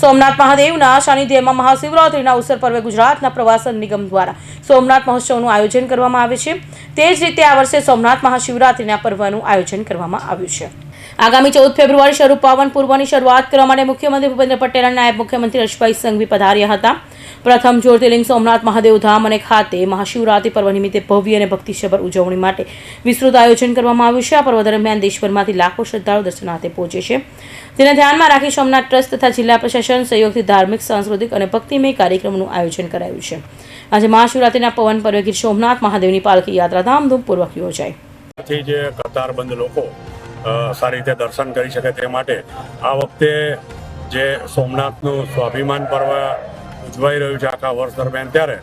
સોમનાથ મહાદેવના સાનિધ્યમાં મહાશિવરાત્રિના અવસર પર્વે ગુજરાતના પ્રવાસન નિગમ દ્વારા સોમનાથ મહોત્સવનું આયોજન કરવામાં આવે છે। તે જ રીતે આ વર્ષે સોમનાથ મહાશિવરાત્રિના પર્વનું આયોજન કરવામાં આવ્યું છે। આગામી 14 ફેબ્રુઆરી શરૂ પાવન પૂર્વની શરૂઆત કરવા માટે મુખ્યમંત્રી ભૂપેન્દ્ર પટેલ અને નાયબ મુખ્યમંત્રી હર્ષભાઈ સંઘવી પધાર્યા હતા। પ્રથમ જ્યોતિર્લિંગ સોમનાથ મહાદેવ ધામ અને ખાતે મહાશિવરાત્રિ પર્વ નિમિત્તે ભવ્ય અને ભક્તિસભર ઉજવણી માટે વિસ્તૃત આયોજન કરવામાં આવ્યું છે। આ પર્વ દરમિયાન દેશભરમાંથી લાખો શ્રદ્ધાળુ દર્શનાર્થે પહોંચે છે। તેને ધ્યાનમાં રાખી સોમનાથ ટ્રસ્ટ તથા જિલ્લા પ્રશાસન સહયોગથી ધાર્મિક, સાંસ્કૃતિક અને ભક્તિમય કાર્યક્રમનું આયોજન કરાયું છે। આજે મહાશિવરાત્રિના પવન પર્વે ગીર સોમનાથ મહાદેવની પાલખી યાત્રા ધામધૂમપૂર્વક યોજાઈ। જે કતારબંધ લોકો સારી રીતે દર્શન કરી શકે તે માટે આ વખતે જે સોમનાથનું સ્વાભિમાન પર્વ ઉજવાઈ રહ્યું છે આખા વર્ષ દરમિયાન, ત્યારે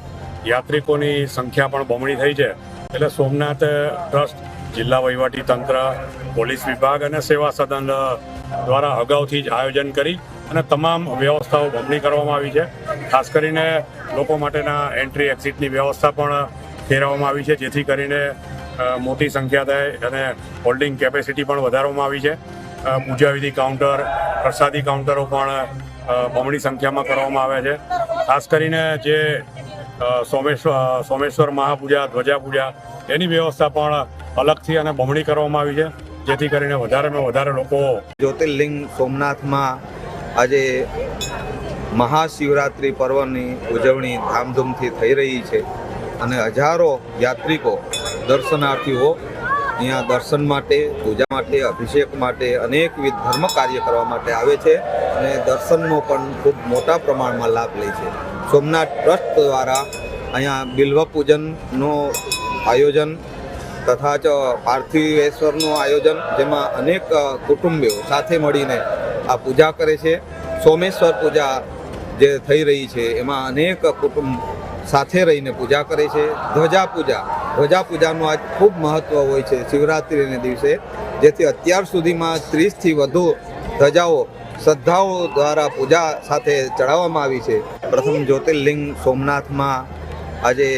યાત્રિકોની સંખ્યા પણ બમણી થઈ છે। એટલે સોમનાથ ટ્રસ્ટ, જિલ્લા વહીવટી તંત્ર, પોલીસ વિભાગ અને સેવા સદન દ્વારા અગાઉથી જ આયોજન કરી અને તમામ વ્યવસ્થાઓ બમણી કરવામાં આવી છે। ખાસ કરીને લોકો માટેના એન્ટ્રી એક્ઝિટની વ્યવસ્થા પણ ફેરવવામાં આવી છે, જેથી કરીને મોટી સંખ્યા થાય અને હોલ્ડિંગ કેપેસિટી પણ વધારવામાં આવી છે। પૂજાવિધિ કાઉન્ટર, પ્રસાદી કાઉન્ટરો પણ બમણી સંખ્યામાં કરવામાં આવ્યા છે। ખાસ કરીને જે સોમેશ્વર મહાપૂજા, ધ્વજા પૂજા, એની વ્યવસ્થા પણ અલગથી અને બમણી કરવામાં આવી છે, જેથી કરીને વધારેમાં વધારે લોકો જ્યોતિર્લિંગ સોમનાથમાં આજે મહાશિવરાત્રિ પર્વની ઉજવણી ધામધૂમથી થઈ રહી છે અને હજારો યાત્રિકો, દર્શનાર્થીઓ અહીંયા દર્શન માટે, પૂજા માટે, અભિષેક માટે, અનેકવિધ ધર્મ કાર્ય કરવા માટે આવે છે અને દર્શનનો પણ ખૂબ મોટા પ્રમાણમાં લાભ લે છે। સોમનાથ ટ્રસ્ટ દ્વારા અહીંયા બિલ્વ પૂજનનું આયોજન તથા જ પાર્થિવેશ્વરનું આયોજન, જેમાં અનેક કુટુંબીઓ સાથે મળીને આ પૂજા કરે છે। સોમેશ્વર પૂજા જે થઈ રહી છે એમાં અનેક કુટુંબ સાથે રહીને પૂજા કરે છે। ધ્વજા પૂજાનું આજ ખૂબ મહત્ત્વ હોય છે શિવરાત્રિને દિવસે, જેથી અત્યાર સુધીમાં 30થી વધુ ધજાઓ શ્રદ્ધાઓ દ્વારા પૂજા સાથે ચડાવવામાં આવી છે। પ્રથમ જ્યોતિર્લિંગ સોમનાથમાં આજે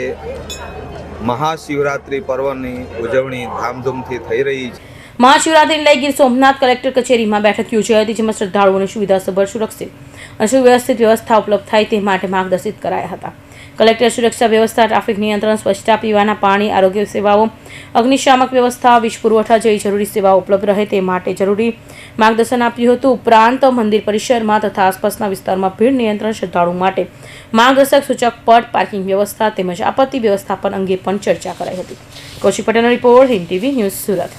મહાશિવરાત્રિ પર્વની ઉજવણી ધામધૂમથી થઈ રહી છે। મહાશિવરાત્રિને લઈ ગીર સોમનાથ કલેક્ટર કચેરીમાં બેઠક યોજાઈ હતી, જેમાં શ્રદ્ધાળુઓને સુવિધાસભર, સુરક્ષિત અને સુવ્યવસ્થિત વ્યવસ્થા ઉપલબ્ધ થાય તે માટે માર્ગદર્શિત કરાયા હતા। કલેક્ટર સુરક્ષા વ્યવસ્થા, ટ્રાફિક નિયંત્રણ, સ્વચ્છતા, પીવાના પાણી, આરોગ્ય સેવાઓ, અગ્નિશામક વ્યવસ્થા, વીજ પુરવઠા જેવી જરૂરી સેવાઓ ઉપલબ્ધ રહે તે માટે જરૂરી માર્ગદર્શન આપ્યું હતું। ઉપરાંત મંદિર પરિસરમાં તથા આસપાસના વિસ્તારમાં ભીડ નિયંત્રણ, શ્રદ્ધાળુ માટે માર્ગદર્શક સૂચક પટ, પાર્કિંગ વ્યવસ્થા તેમજ આપત્તિ વ્યવસ્થાપન અંગે પણ ચર્ચા કરાઈ હતી। કૌશિક પટેલનો report, Hind TV news, Surat.